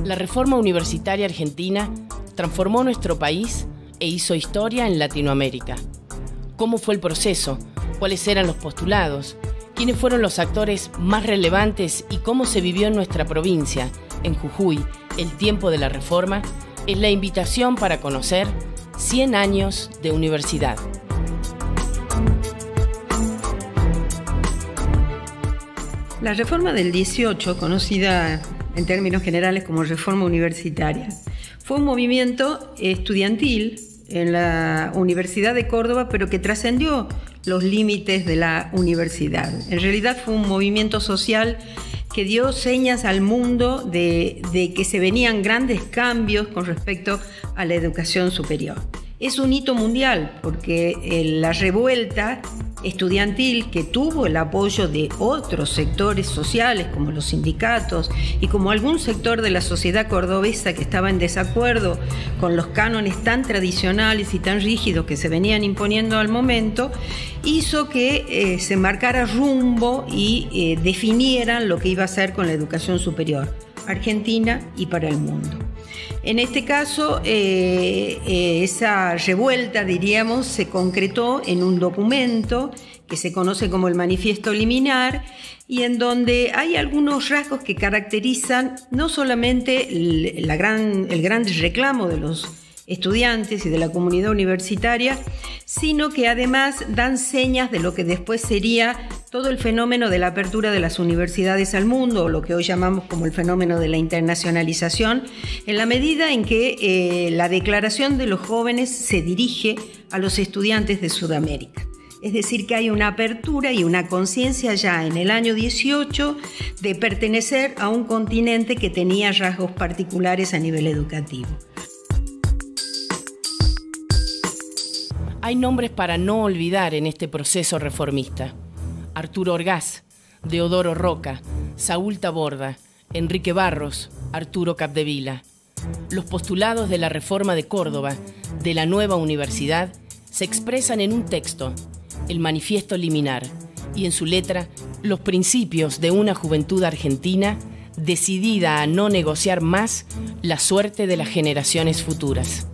La reforma universitaria argentina transformó nuestro país e hizo historia en Latinoamérica. ¿Cómo fue el proceso? ¿Cuáles eran los postulados? ¿Quiénes fueron los actores más relevantes y cómo se vivió en nuestra provincia, en Jujuy, el tiempo de la reforma? Es la invitación para conocer 100 años de universidad. La reforma del 18, conocida en términos generales como reforma universitaria, fue un movimiento estudiantil en la Universidad de Córdoba, pero que trascendió los límites de la universidad. En realidad fue un movimiento social que dio señas al mundo de que se venían grandes cambios con respecto a la educación superior. Es un hito mundial porque la revuelta estudiantil, que tuvo el apoyo de otros sectores sociales como los sindicatos y como algún sector de la sociedad cordobesa que estaba en desacuerdo con los cánones tan tradicionales y tan rígidos que se venían imponiendo al momento, hizo que se marcara rumbo y definieran lo que iba a hacer con la educación superior argentina y para el mundo. En este caso, esa revuelta, diríamos, se concretó en un documento que se conoce como el Manifiesto Liminar y en donde hay algunos rasgos que caracterizan no solamente el gran reclamo de los estudiantes y de la comunidad universitaria, sino que además dan señas de lo que después sería todo el fenómeno de la apertura de las universidades al mundo, o lo que hoy llamamos como el fenómeno de la internacionalización, en la medida en que la declaración de los jóvenes se dirige a los estudiantes de Sudamérica. Es decir, que hay una apertura y una conciencia ya en el año 18 de pertenecer a un continente que tenía rasgos particulares a nivel educativo. Hay nombres para no olvidar en este proceso reformista: Arturo Orgaz, Deodoro Roca, Saúl Taborda, Enrique Barros, Arturo Capdevila. Los postulados de la reforma de Córdoba, de la nueva universidad, se expresan en un texto, el Manifiesto Liminar, y en su letra, los principios de una juventud argentina decidida a no negociar más la suerte de las generaciones futuras.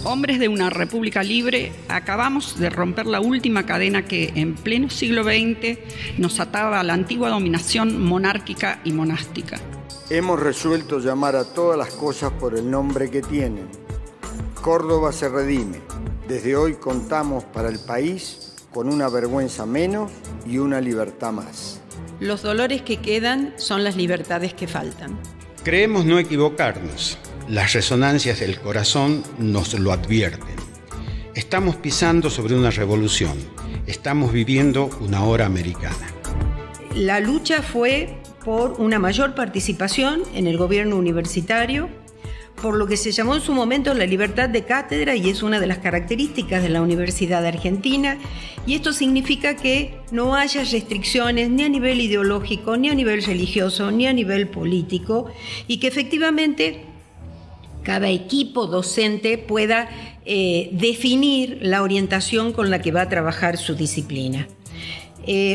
Hombres de una república libre, acabamos de romper la última cadena que en pleno siglo XX nos ataba a la antigua dominación monárquica y monástica. Hemos resuelto llamar a todas las cosas por el nombre que tienen. Córdoba se redime. Desde hoy contamos para el país con una vergüenza menos y una libertad más. Los dolores que quedan son las libertades que faltan. Creemos no equivocarnos. Las resonancias del corazón nos lo advierten. Estamos pisando sobre una revolución. Estamos viviendo una hora americana. La lucha fue por una mayor participación en el gobierno universitario, por lo que se llamó en su momento la libertad de cátedra, y es una de las características de la Universidad Argentina, y esto significa que no haya restricciones ni a nivel ideológico, ni a nivel religioso, ni a nivel político, y que efectivamente cada equipo docente pueda definir la orientación con la que va a trabajar su disciplina.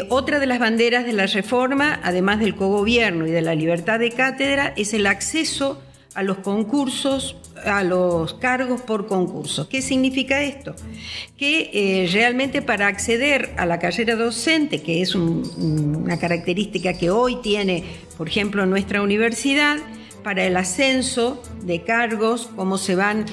Otra de las banderas de la reforma, además del cogobierno y de la libertad de cátedra, es el acceso a los concursos, a los cargos por concurso. ¿Qué significa esto? Que realmente para acceder a la carrera docente, que es una característica que hoy tiene, por ejemplo, nuestra universidad, para el ascenso de cargos, cómo se van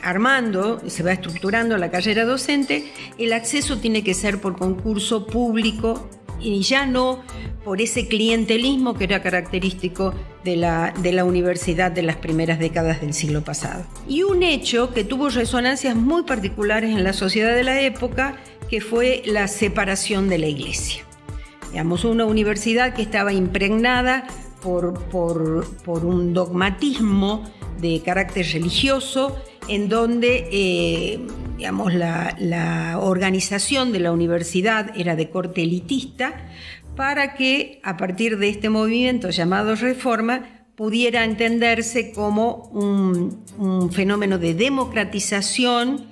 armando, se va estructurando la carrera docente, el acceso tiene que ser por concurso público y ya no por ese clientelismo que era característico de la universidad de las primeras décadas del siglo pasado. Y un hecho que tuvo resonancias muy particulares en la sociedad de la época, que fue la separación de la Iglesia. Digamos, una universidad que estaba impregnada por un dogmatismo de carácter religioso, en donde la organización de la universidad era de corte elitista, para que a partir de este movimiento llamado Reforma pudiera entenderse como un fenómeno de democratización,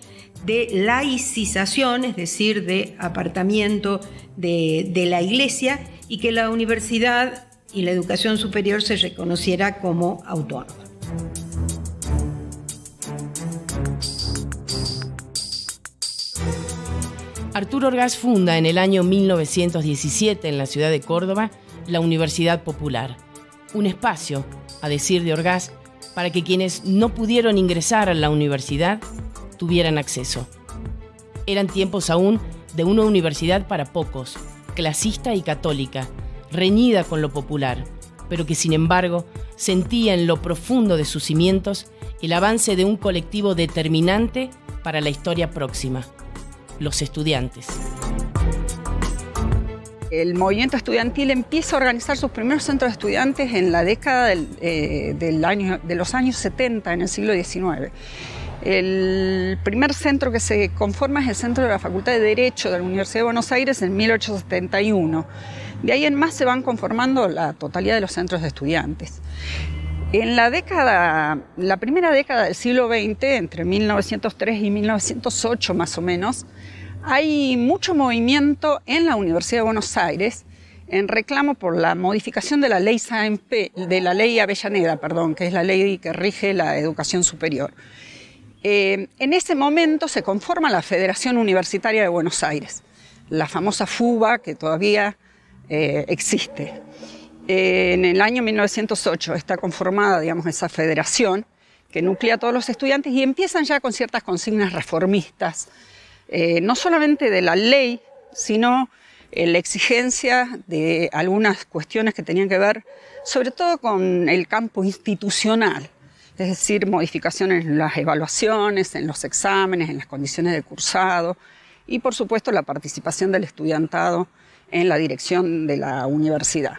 de laicización, es decir, de apartamiento de la Iglesia, y que la universidad y la educación superior se reconociera como autónoma. Arturo Orgaz funda en el año 1917 en la ciudad de Córdoba la Universidad Popular, un espacio, a decir de Orgaz, para que quienes no pudieron ingresar a la universidad tuvieran acceso. Eran tiempos aún de una universidad para pocos, clasista y católica, reñida con lo popular, pero que sin embargo sentía en lo profundo de sus cimientos el avance de un colectivo determinante para la historia próxima: los estudiantes. El movimiento estudiantil empieza a organizar sus primeros centros de estudiantes en la década de los años 70, en el siglo XIX. El primer centro que se conforma es el centro de la Facultad de Derecho de la Universidad de Buenos Aires en 1871. De ahí en más se van conformando la totalidad de los centros de estudiantes. En la primera década del siglo XX, entre 1903 y 1908 más o menos, hay mucho movimiento en la Universidad de Buenos Aires en reclamo por la modificación de la ley Avellaneda, que es la ley que rige la educación superior. En ese momento se conforma la Federación Universitaria de Buenos Aires, la famosa FUBA, que todavía existe. En el año 1908 está conformada, esa federación que nuclea a todos los estudiantes y empiezan ya con ciertas consignas reformistas, no solamente de la ley, sino la exigencia de algunas cuestiones que tenían que ver sobre todo con el campo institucional, es decir, modificaciones en las evaluaciones, en los exámenes, en las condiciones de cursado y por supuesto la participación del estudiantado en la dirección de la universidad.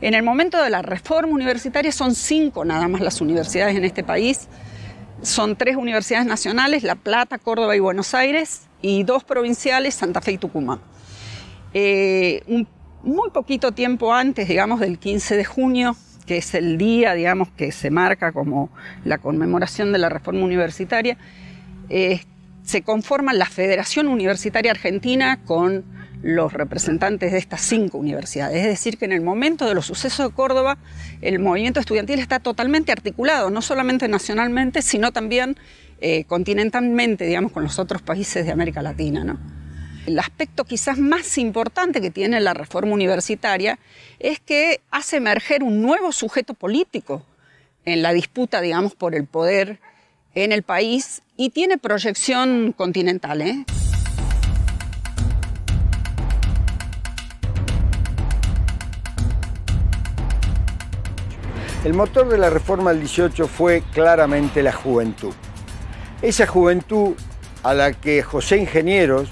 En el momento de la reforma universitaria son 5 nada más las universidades en este país. Son 3 universidades nacionales, La Plata, Córdoba y Buenos Aires, y 2 provinciales, Santa Fe y Tucumán. Muy poquito tiempo antes, del 15 de junio, que es el día, que se marca como la conmemoración de la reforma universitaria, se conforma la Federación Universitaria Argentina con los representantes de estas 5 universidades. Es decir, que en el momento de los sucesos de Córdoba, el movimiento estudiantil está totalmente articulado, no solamente nacionalmente, sino también continentalmente, con los otros países de América Latina, ¿no? El aspecto quizás más importante que tiene la reforma universitaria es que hace emerger un nuevo sujeto político en la disputa, por el poder en el país y tiene proyección continental, El motor de la reforma del 18 fue claramente la juventud. Esa juventud a la que José Ingenieros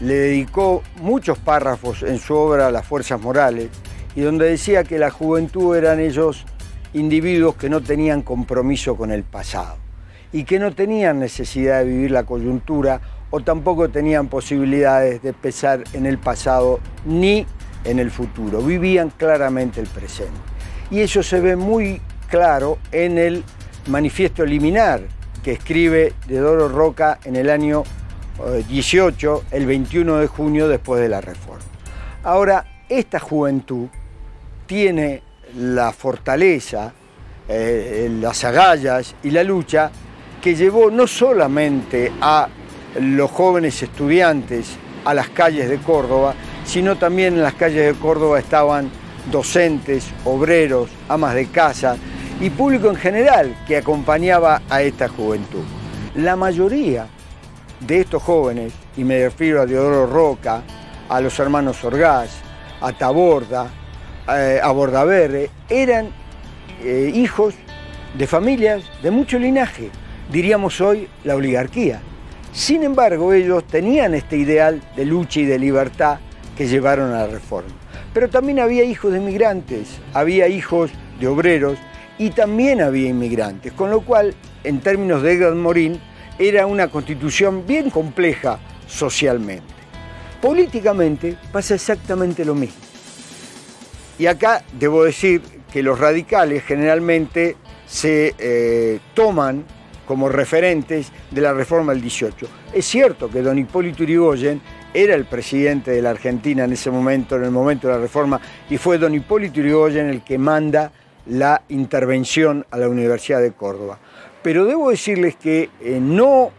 le dedicó muchos párrafos en su obra Las Fuerzas Morales, y donde decía que la juventud eran ellos individuos que no tenían compromiso con el pasado y que no tenían necesidad de vivir la coyuntura o tampoco tenían posibilidades de pensar en el pasado ni en el futuro, vivían claramente el presente. Y eso se ve muy claro en el manifiesto liminar que escribe Deodoro Roca en el año 18, el 21 de junio después de la reforma. Ahora, esta juventud tiene la fortaleza, las agallas y la lucha que llevó no solamente a los jóvenes estudiantes a las calles de Córdoba, sino también en las calles de Córdoba estaban docentes, obreros, amas de casa y público en general que acompañaba a esta juventud. La mayoría de estos jóvenes, y me refiero a Deodoro Roca, a los hermanos Orgaz, a Taborda, a Bordaberry, eran hijos de familias de mucho linaje, diríamos hoy la oligarquía. Sin embargo, ellos tenían este ideal de lucha y de libertad que llevaron a la reforma. Pero también había hijos de inmigrantes, había hijos de obreros y también había inmigrantes, con lo cual, en términos de Edgar Morin, era una constitución bien compleja socialmente. Políticamente pasa exactamente lo mismo. Y acá debo decir que los radicales generalmente se toman como referentes de la reforma del 18. Es cierto que don Hipólito Yrigoyen era el presidente de la Argentina en ese momento, en el momento de la reforma, y fue don Hipólito Yrigoyen el que manda la intervención a la Universidad de Córdoba. Pero debo decirles que no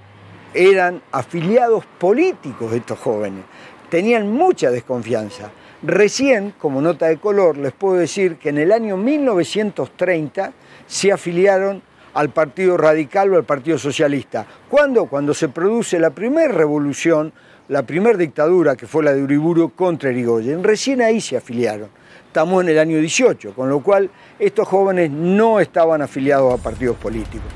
eran afiliados políticos estos jóvenes, tenían mucha desconfianza. Recién, como nota de color, les puedo decir que en el año 1930 se afiliaron al Partido Radical o al Partido Socialista. ¿Cuándo? Cuando se produce la primera revolución, la primera dictadura, que fue la de Uriburu contra Irigoyen. Recién ahí se afiliaron. Estamos en el año 18, con lo cual estos jóvenes no estaban afiliados a partidos políticos.